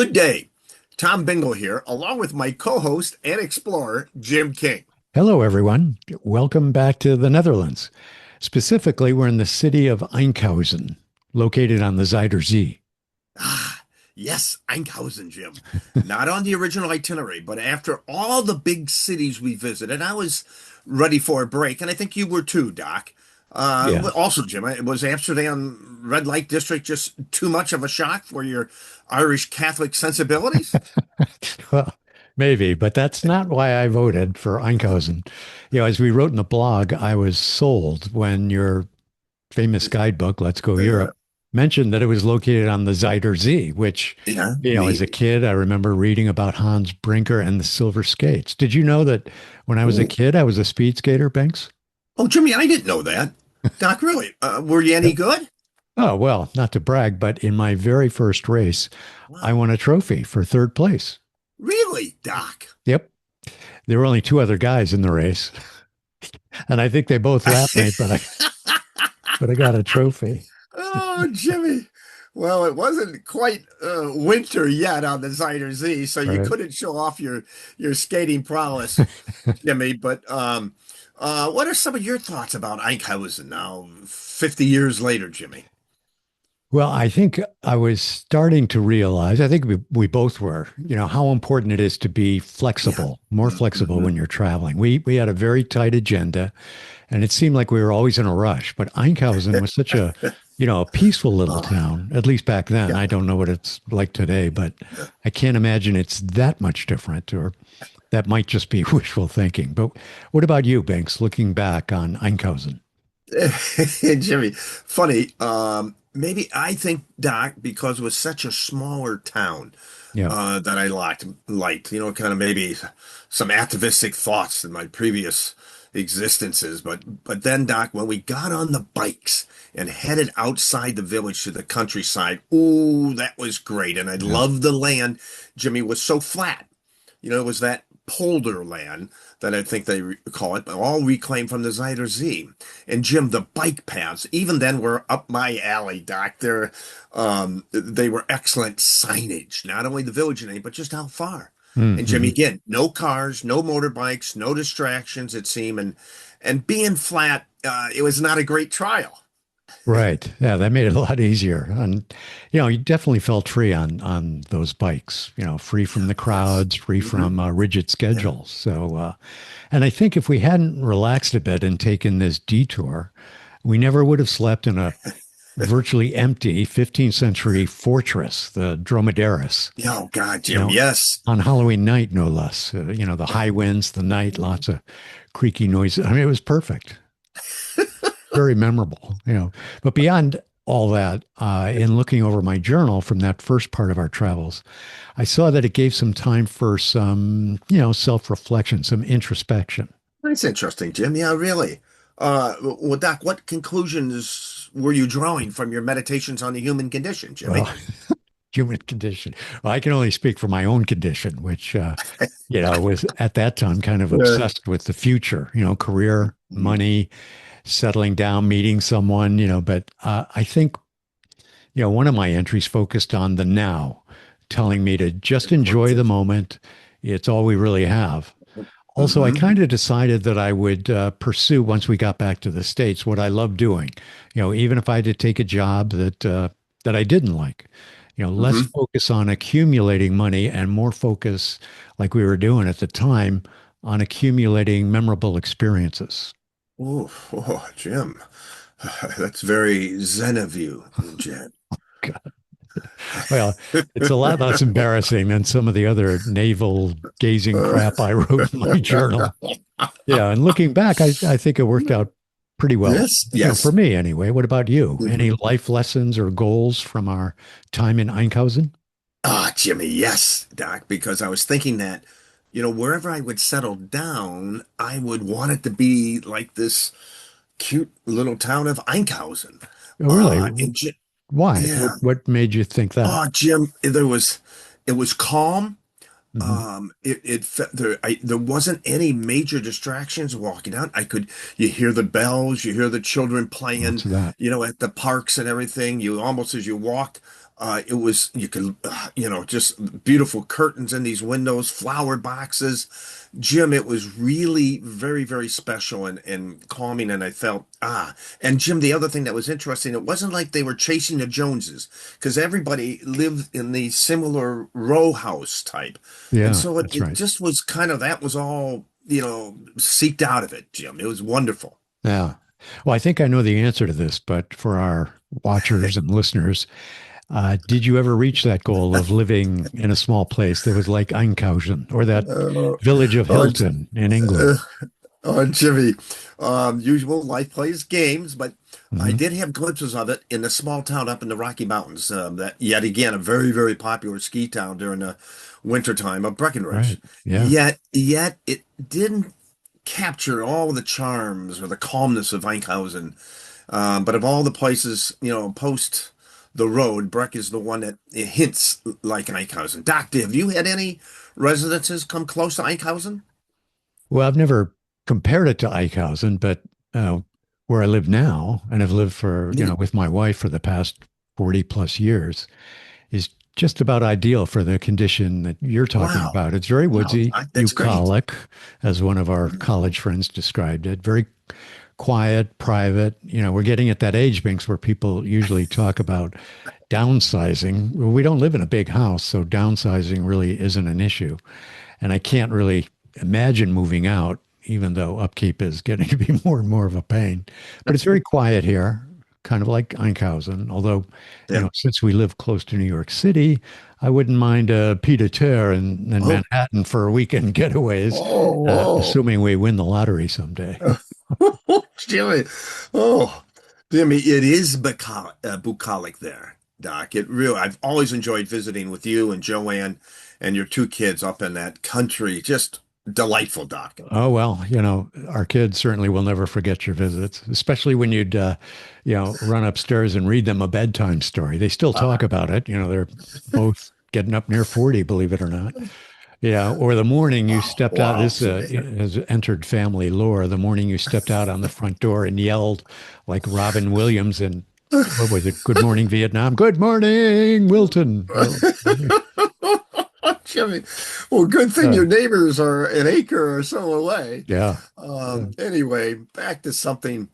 Good day. Tom Bingle here, along with my co-host and explorer, Jim King. Hello, everyone. Welcome back to the Netherlands. Specifically, we're in the city of Enkhuizen, located on the Zuider Zee. Yes, Einkhausen, Jim. Not on the original itinerary, but after all the big cities we visited, I was ready for a break, and I think you were too, Doc. Yeah. Also, Jim, was Amsterdam red light district just too much of a shock for your Irish Catholic sensibilities? Well, maybe, but that's not why I voted for Enkhuizen. As we wrote in the blog, I was sold when your famous guidebook, Let's Go Uh, Europe, mentioned that it was located on the Zuider Zee, which, yeah, as a me. kid, I remember reading about Hans Brinker and the Silver Skates. Did you know that when I was a Oh, kid, I was a speed skater, Banks? oh, Jimmy, I didn't know that. Doc, really? Were you any good? Oh, well, not to brag, but in my very first race, I Wow. won a trophy for third place. Really, Doc? Yep. There were only two other guys in the race, and I think they both lapped me, but I got a trophy. Oh, Jimmy. Well, it wasn't quite winter yet on the Zuider Zee, so you Right. couldn't show off your skating prowess, Jimmy. But what are some of your thoughts about Enkhuizen now, 50 years later, Jimmy? Well, I think I was starting to realize, I think we both were, how important it is to be Yeah. flexible, more flexible when Mm-hmm. you're traveling. We had a very tight agenda, and it seemed like we were always in a rush. But Enkhuizen was such a peaceful little Oh, town, at least back then. yeah. I don't know what it's like today, but I can't imagine it's that much different, or that might just be wishful thinking. But what about you, Banks, looking back on Enkhuizen? Jimmy, funny. Maybe I think Doc, because it was such a smaller town, Yeah. that I liked, kind of maybe some atavistic thoughts in my previous existences. But then, Doc, when we got on the bikes and headed outside the village to the countryside, ooh, that was great. And I Yeah. loved the land. Jimmy was so flat. It was that polder land that I think they call it, all reclaimed from the Zuider Zee. And Jim, the bike paths, even then were up my alley, Doc. They were excellent signage, not only the village name, but just how far. And Jimmy, Hmm. again, no cars, no motorbikes, no distractions, it seemed. And being flat, it was not a great trial. Right. Yeah, that made it a lot easier. And you definitely felt free on those bikes, free from the Yes. crowds, free Hmm. from rigid Yeah. schedules. So and I think if we hadn't relaxed a bit and taken this detour, we never would have slept in a virtually empty 15th century fortress, the Dromedaris, Oh, God, you Jim. know, Yes. on Halloween night, no less. The high winds, the night, lots of creaky noises. I mean, it was perfect, very memorable. But beyond all that, in looking over my journal from that first part of our travels, I saw that it gave some time for some, self-reflection, some introspection. That's interesting, Jim. Yeah, really. Well, Doc, what conclusions were you drawing from your meditations on the human condition, Well, Jimmy? human condition. Well, I can only speak for my own condition, which, was at that time kind of Yeah. obsessed with the future, career, money, settling down, meeting someone. But I think, one of my entries focused on the now, telling me to just enjoy the moment. It's all we really have. Also, I Mm-hmm. kind of decided that I would pursue once we got back to the States what I love doing. Even if I had to take a job that I didn't like. Less Mm-hmm. focus on accumulating money and more focus, like we were doing at the time, on accumulating memorable experiences. Oh, Jim. That's very Zen of you, Jim. Well, it's a lot less embarrassing than some of the other navel gazing Uh, crap I wrote in my journal. Yeah, and looking back, I think it worked out pretty well. yes, For yes. me anyway. What about you? Mhm. Any life lessons or goals from our time in Einkhausen? Ah, Jimmy, yes, Doc, because I was thinking that, wherever I would settle down, I would want it to be like this cute little town of Einkhausen. Oh, really? Why? What Yeah. what made you think that? Oh, Jim, it was calm. Hmm. There wasn't any major distractions walking out. You hear the bells, you hear the children Lots playing, of that. at the parks and everything. You almost as you walked, It was, you could, just beautiful curtains in these windows, flower boxes. Jim, it was really very, very special and calming. And I felt, and Jim, the other thing that was interesting, it wasn't like they were chasing the Joneses because everybody lived in the similar row house type. And Yeah, so it, that's it right. just was kind of, that was all, seeked out of it, Jim. It was wonderful. Yeah. Well, I think I know the answer to this, but for our watchers and listeners, did you ever reach that goal of living in a small place that was like Einkausen or that Uh, village of oh, Hilton in England? uh, oh, Jimmy, usual life plays games, but I Hmm. did have glimpses of it in a small town up in the Rocky Mountains. That yet again a very, very popular ski town during the wintertime of Breckenridge. Right. Yeah. Yet it didn't capture all the charms or the calmness of Einkhausen. But of all the places, post the road, Breck is the one that it hints like Einkhausen. Doctor, have you had any residences come close to Einkhausen? Well, I've never compared it to Eichhausen, but uh, where I live now, and I've lived for, Neat. with my wife for the past 40 plus years, is just about ideal for the condition that you're talking Wow. about. It's very Wow, woodsy, Doc, that's great. bucolic, as one of our college friends described it. Very quiet, private. We're getting at that age, Binks, where people usually talk about downsizing. Well, we don't live in a big house, so downsizing really isn't an issue. And I can't really imagine moving out, even though upkeep is getting to be more and more of a pain. But it's very quiet here, kind of like Einkausen. Although, Yeah. since we live close to New York City, I wouldn't mind a pied a terre in Oh, Manhattan for weekend getaways, oh, assuming we win the lottery someday. oh. Jimmy. Oh, Jimmy, it is bucolic there, Doc. It really, I've always enjoyed visiting with you and Joanne and your two kids up in that country. Just delightful, Doc. Oh, well, our kids certainly will never forget your visits, especially when you'd, run upstairs and read them a bedtime story. They still talk Uh, about it. They're both getting up near 40, believe it or not. Yeah. Or the morning you oh, stepped out, wow, this Jimmy. has entered family lore. The morning you stepped out on the front door and yelled like Robin Williams in, what was it? Good Morning, Vietnam. Good morning, Wilton. Jimmy, well, good thing Uh, your neighbors are an acre or so away. yeah. Yeah. Anyway, back to something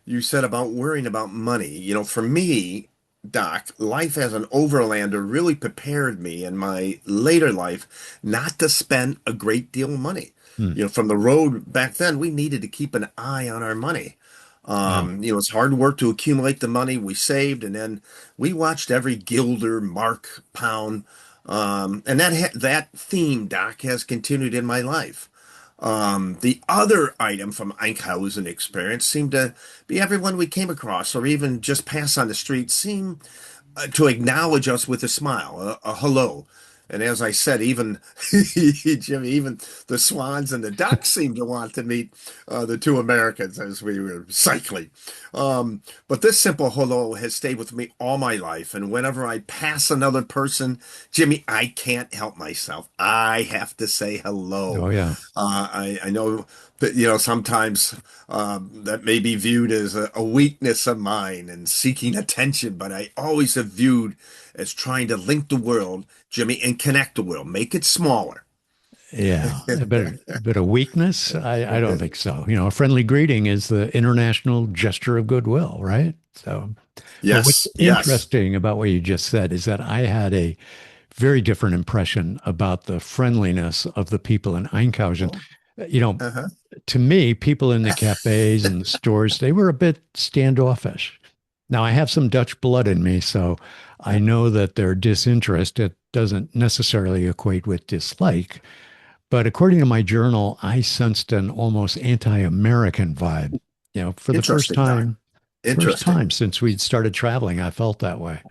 you said about worrying about money. For me, Doc, life as an overlander really prepared me in my later life not to spend a great deal of money. Hmm. From the road back then, we needed to keep an eye on our money. Yeah. It's hard work to accumulate the money we saved, and then we watched every guilder, mark, pound, and that theme, Doc, has continued in my life. The other item from Einkhausen experience seemed to be everyone we came across, or even just pass on the street, seemed to acknowledge us with a smile, a hello. And as I said, even Jimmy, even the swans and the ducks seemed to want to meet the two Americans as we were cycling. But this simple hello has stayed with me all my life. And whenever I pass another person, Jimmy, I can't help myself. I have to say hello. Oh, yeah. I know that, sometimes that may be viewed as a weakness of mine and seeking attention, but I always have viewed as trying to link the world, Jimmy, and connect the world, make it smaller. Yeah, a bit of weakness. I don't think so. A friendly greeting is the international gesture of goodwill, right? So, but what's Yes, yes. interesting about what you just said is that I had a very different impression about the friendliness of the people in Einkausen. Oh, You know, uh-huh. to me, people in the cafes and the stores, they were a bit standoffish. Now, I have some Dutch blood in me, so I know that their disinterest, it doesn't necessarily equate with dislike. But according to my journal, I sensed an almost anti-American vibe. For the first Interesting, Doc. time, first Interesting. time since we'd started traveling, I felt that way.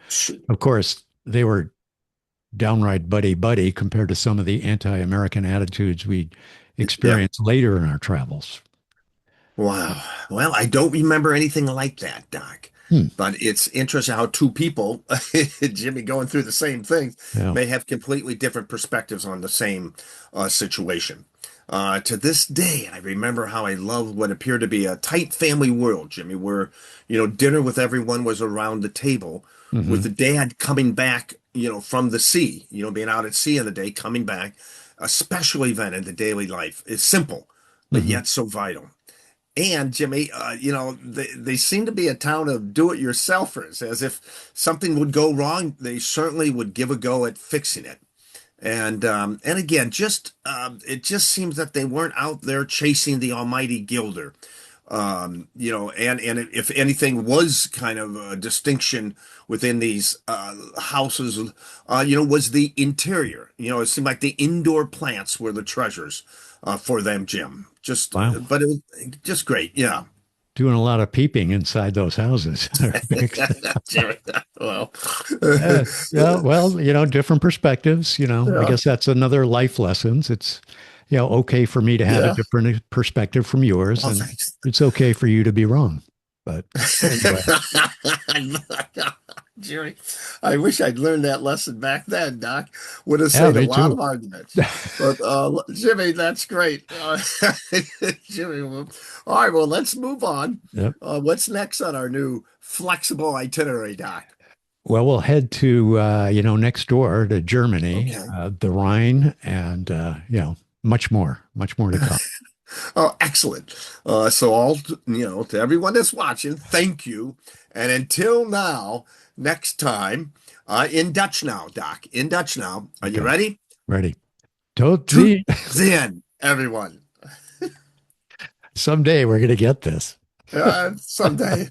Of course, they were downright buddy-buddy compared to some of the anti-American attitudes we'd Yeah. experienced later in our travels. Wow. Well, I don't remember anything like that, Doc. Hmm. But it's interesting how two people, Jimmy, going through the same things, Yeah. may have completely different perspectives on the same situation. To this day, I remember how I loved what appeared to be a tight family world, Jimmy, where, dinner with everyone was around the table. with Hmm. the dad coming back, from the sea, being out at sea in the day, coming back, a special event in the daily life. It's simple, but Hmm. yet so vital. And Jimmy, they seem to be a town of do-it-yourselfers. As if something would go wrong, they certainly would give a go at fixing it. And again, just it just seems that they weren't out there chasing the almighty Gilder. And if anything was kind of a distinction within these houses, was the interior. It seemed like the indoor plants were the treasures for them, Jim. Just, Wow. but it was just great. Yeah. Doing a lot of peeping inside those houses. Well, Yeah, well, different perspectives, I yeah, guess that's another life lessons. It's, okay for me to have a yeah. different perspective from yours, Well, and thanks. it's okay for you to be wrong. But anyway, Jerry, I wish I'd learned that lesson back then, Doc. Would have yeah, saved a me lot too. of arguments. But Jimmy, that's great. Jimmy, all right, well, let's move on. Yep. What's next on our new flexible itinerary, Doc? Well, we'll head to, next door to Germany, Okay. the Rhine, and, much more to come. Oh, excellent. So all, to everyone that's watching, thank you. And until now, next time, in Dutch now, Doc, in Dutch now. Are you Okay, ready? ready. Tot Toot ziens. Zen, everyone. Someday we're going to get this. Someday.